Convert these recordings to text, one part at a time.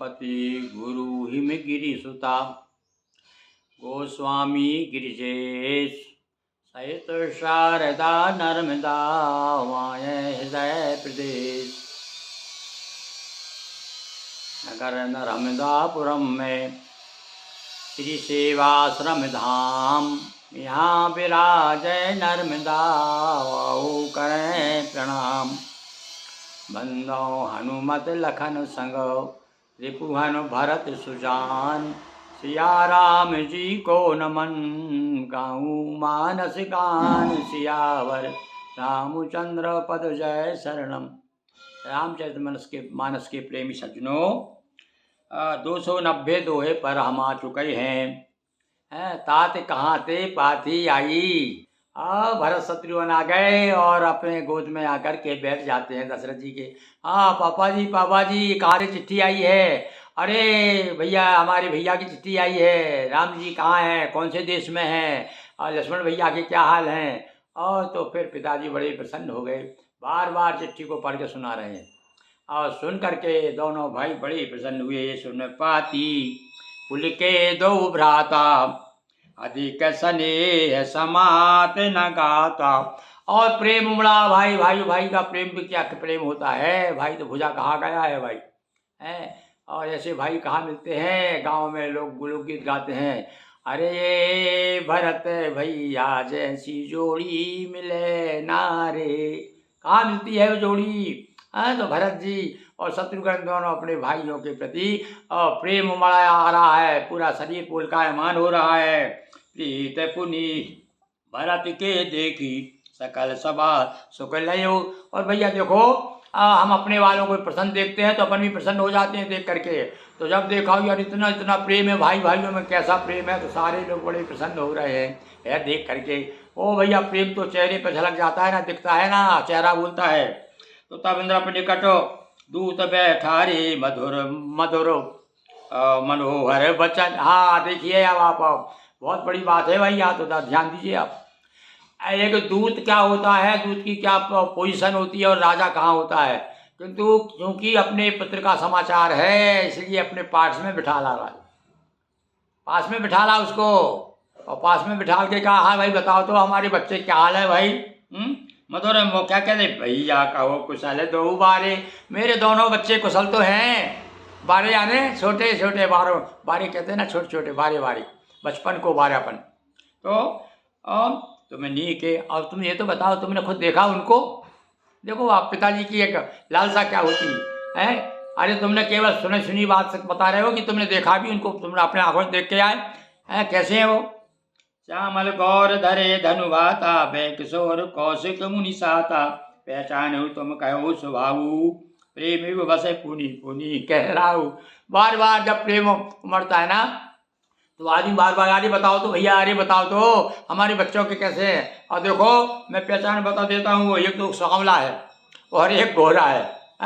गणपति गुरु हिमगिरि सुता गोस्वामी गिरिजेश सहित शारदा नर्मदा वाय हृदय प्रदेश। नगर नर्मदापुरम में श्री सेवाश्रम धाम, यहाँ विराजय नर्मदा वाऊ करें प्रणाम। बंदो हनुमत लखन संग रिपुहन भरत सुजान, सिया राम जी को नमन गाऊं मानस गान। सियावर रामचंद्र पद जय शरणम। रामचरित मानस के प्रेमी सज्जनों, 290 दोहे पर हम आ चुके हैं। तात कहाँ ते पाती आई। भरत शत्रुघ्न आ गए और अपने गोद में आकर के बैठ जाते हैं दशरथ जी के। पापा जी कहाँ से चिट्ठी आई है? अरे भैया, हमारे भैया की चिट्ठी आई है। राम जी कहाँ हैं, कौन से देश में हैं, और लक्ष्मण भैया के क्या हाल हैं? और तो फिर पिताजी बड़े प्रसन्न हो गए, बार बार चिट्ठी को पढ़ के सुना रहे हैं। और सुन करके दोनों भाई बड़े प्रसन्न हुए। सुन पाती कुल के दो भ्राता, अधिक स्नेह समात न गाता। और प्रेम उमड़ा भाई का प्रेम भी क्या प्रेम होता है। भाई तो भुजा कहा गया है भाई है। और ऐसे भाई कहाँ मिलते हैं? गांव में लोग लोकगीत गाते हैं, अरे भरत भैया जैसी जोड़ी मिले नारे। कहाँ मिलती है वो जोड़ी? तो भरत जी और शत्रुघ्न दोनों अपने भाइयों के प्रति प्रेम उमड़ा आ रहा है। पूरा शरीर पुलकायमान हो रहा है। प्रीत पुनि भरत के देखी सकल सभा सुख लयो। और भैया देखो, हम अपने वालों को प्रसन्न देखते हैं तो अपन भी प्रसन्न हो जाते हैं देख करके। तो जब देखा यार इतना प्रेम है, भाइयों में कैसा प्रेम है, तो सारे लोग बड़े प्रसन्न हो रहे हैं देख करके। ओ भैया, प्रेम तो चेहरे पर झलक जाता है ना, दिखता है ना, चेहरा बोलता है। तो तब इंद्र पर निकट दूत बैठा रे मधुर मधुर मनोहर बचन। देखिए अब आप बहुत बड़ी बात है भाई, यहाँ तो ध्यान दीजिए आप। एक दूत क्या होता है, दूत की क्या पोजीशन होती है, और राजा कहाँ होता है। किंतु क्योंकि अपने पुत्र का समाचार है, इसलिए अपने पास में बिठा ला राजा, पास में बिठा ला उसको। और पास में बिठा के कहा, हाँ भाई बताओ तो हमारे बच्चे क्या हाल है भाई। मधुर वो क्या कहते, भैया कहो कुशल दो बारे। मेरे दोनों बच्चे कुशल तो हैं। बारे यानी छोटे छोटे बारे कहते हैं ना, छोटे छोटे बारे बचपन को बारापन। तो तुम्हें नीक है। और तुम ये तो बताओ, तुमने खुद देखा उनको? देखो आप पिताजी की एक लालसा क्या होती है। अरे तुमने केवल सुनी बात बता रहे हो कि तुमने देखा भी उनको, तुमने अपने आंखों से देख के आए कैसे हैं वो? श्यामल गौर धरे धनुभाता, किशोर कौशिक मुनि साता। पहचान तुम कहो स्वभावु, प्रेम बसे पुनि पुनि कह राहु। बार बार जब प्रेम उमड़ता है ना, तो आदमी बार बार अरे बताओ तो भैया, अरे बताओ तो हमारे बच्चों के कैसे हैं। और देखो मैं पहचान बता देता हूँ, एक तो सांवला है और एक गोरा है।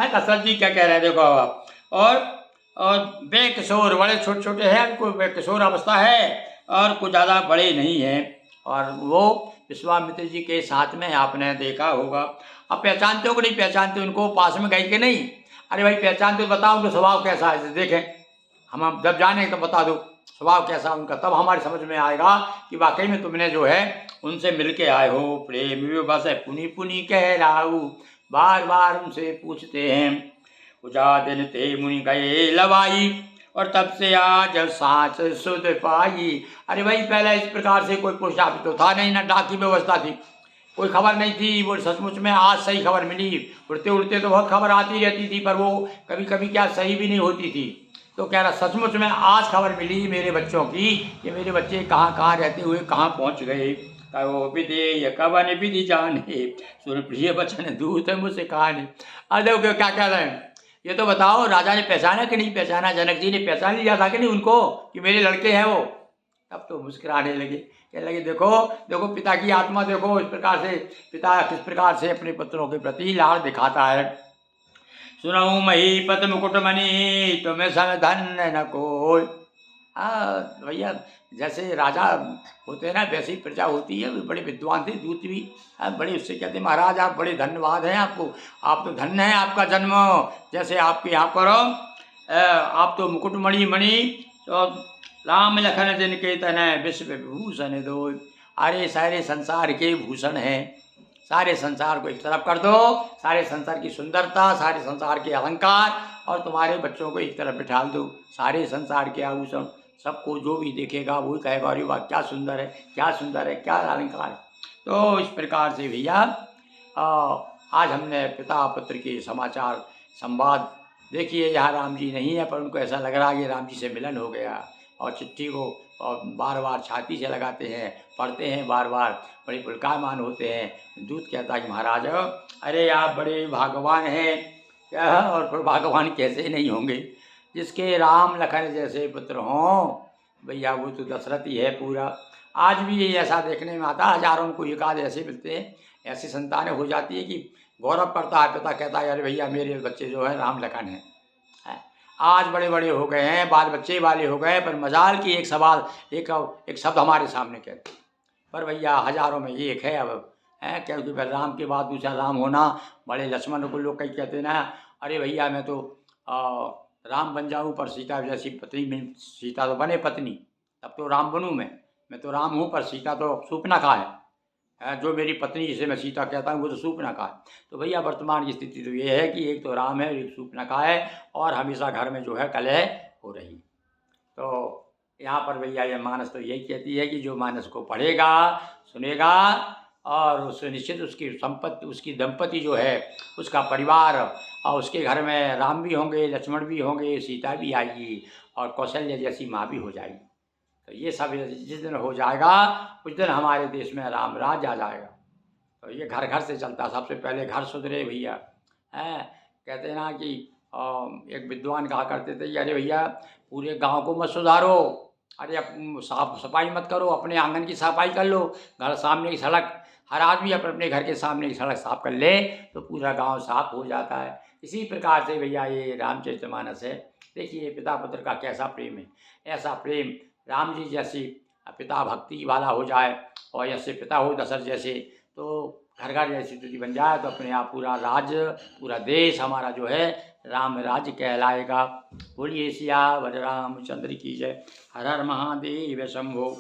दशरथ जी क्या कह रहे हैं देखो आप। और बेकिशोर, बड़े छोटे छोटे हैं, उनको बेकिशोर अवस्था है और कुछ ज़्यादा बड़े नहीं हैं। और वो विश्वामित्र जी के साथ में आपने देखा होगा। अब पहचानते हो कि नहीं पहचानते उनको? पास में गए कि नहीं? अरे भाई पहचानते हो, बताओ उनका स्वभाव कैसा है, देखें हम जब जाने तो बता दो स्वभाव कैसा उनका, तब हमारी समझ में आएगा कि वाकई में तुमने जो है उनसे मिल के आए हो। प्रेम बस पुनि पुनि कह राहु, बार बार उनसे पूछते हैं। उजा दिन ते मुनि गए लवाई, और तब से आज सांच सुध पाई। अरे भाई पहले इस प्रकार से कोई पोस्ट ऑफिस तो था नहीं, ना डाक की व्यवस्था थी, कोई खबर नहीं थी। वो सचमुच में आज सही खबर मिली। उड़ते उड़ते तो बहुत खबर आती रहती थी, पर वो कभी कभी क्या सही भी नहीं होती थी। तो कह रहा सचमुच में आज खबर मिली मेरे बच्चों की कि मेरे बच्चे कहाँ रहते हुए कहाँ पहुँच गए। कहो विधेय कवन विधि जाने, सुन प्रिय वचन दूत मुझसे कहानी। अरे क्या कह रहे हैं ये तो बताओ, राजा ने पहचाना कि नहीं पहचाना? जनक जी ने पहचान लिया था कि नहीं उनको कि मेरे लड़के हैं वो? तब तो मुस्कुराने लगे, कहने लगे देखो पिता की आत्मा, देखो इस प्रकार से पिता किस प्रकार से अपने पुत्रों के प्रति लाड़ दिखाता है। सुनऊ महीपत मुकुट मणि, तुम्हें सन धन न कोई। भैया जैसे राजा होते हैं ना, वैसे ही प्रजा होती है। बड़े विद्वान थे दूत भी, बड़े उससे कहते महाराज आप बड़े धन्यवाद हैं आपको, आप तो धन्य हैं, आपका जन्म जैसे आपके यहाँ पर आप तो मुकुटमणि मणि तो राम लखन जिनके तनय विश्व विभूषण दो। अरे सारे संसार के भूषण हैं, सारे संसार को एक तरफ कर दो, सारे संसार की सुंदरता, सारे संसार के अलंकार, और तुम्हारे बच्चों को एक तरफ बिठा दो, सारे संसार के आभूषण। सबको जो भी देखेगा वो कहेगा अरे वाह क्या सुंदर है, क्या सुंदर है, क्या अलंकार है। तो इस प्रकार से भैया आज हमने पिता पुत्र के समाचार संवाद देखिए। यहाँ राम जी नहीं है पर उनको ऐसा लग रहा है कि राम जी से मिलन हो गया, और चिट्ठी को और बार बार छाती से लगाते हैं, पढ़ते हैं बार बार, बड़े पुलकायमान होते हैं। दूत कहता है कि महाराज अरे आप बड़े भाग्यवान हैं क्या, और फिर भाग्यवान कैसे नहीं होंगे, जिसके राम लखन जैसे पुत्र हों भैया वो तो दशरथ ही है पूरा। आज भी ये ऐसा देखने में आता है, हजारों को एकाध ऐसे मिलते हैं, ऐसी संतानें हो जाती है कि गौरव करता है, पिता कहता है अरे भैया मेरे बच्चे जो है राम लखन हैं। आज बड़े बड़े हो गए हैं, बाल बच्चे वाले हो गए, पर मजाल की एक सवाल एक शब्द हमारे सामने कहते, पर भैया हजारों में एक है अब है, क्योंकि बलराम के बाद दूसरा राम होना, बड़े लक्ष्मण को लोग कई कहते ना अरे भैया मैं तो राम बन जाऊं पर सीता जैसी पत्नी में, सीता तो बने पत्नी तब तो राम बनूं मैं तो राम हूँ पर सीता तो शूर्पणखा है, जो मेरी पत्नी जिसे मैं सीता कहता हूँ वो तो शूर्पणखा है। तो भैया वर्तमान की स्थिति तो ये है कि एक तो राम है, एक शूर्पणखा है, और हमेशा घर में जो है कलह हो रही। तो यहाँ पर भैया ये मानस तो यही कहती है कि जो मानस को पढ़ेगा सुनेगा और उससे निश्चित उसकी संपत्ति, उसकी दंपति जो है, उसका परिवार, और उसके घर में राम भी होंगे, लक्ष्मण भी होंगे, सीता भी आएगी, और कौशल्य जैसी माँ भी हो जाएगी। तो ये सब जिस दिन हो जाएगा उस दिन हमारे देश में राम राज आ जाएगा। तो ये घर घर से चलता, सबसे पहले घर सुधरे भैया। हैं कहते हैं ना कि एक विद्वान कहा करते थे अरे भैया पूरे गांव को मत सुधारो, अरे साफ सफाई मत करो, अपने आंगन की सफाई कर लो, घर सामने की सड़क, हर आदमी अपने घर के सामने की सड़क साफ कर ले तो पूरा गांव साफ हो जाता है। इसी प्रकार से भैया ये रामचरितमानस है। देखिए पिता पुत्र का कैसा प्रेम है, ऐसा प्रेम राम जी जैसी पिता भक्ति वाला हो जाए, और ऐसे पिता हो दशरथ जैसे, तो घर घर जैसी स्थिति बन जाए तो अपने आप पूरा राज्य, पूरा देश हमारा जो है राम राज्य कहलाएगा। बोलिए सियावर रामचंद्र की जय। हर हर महादेव शंभो।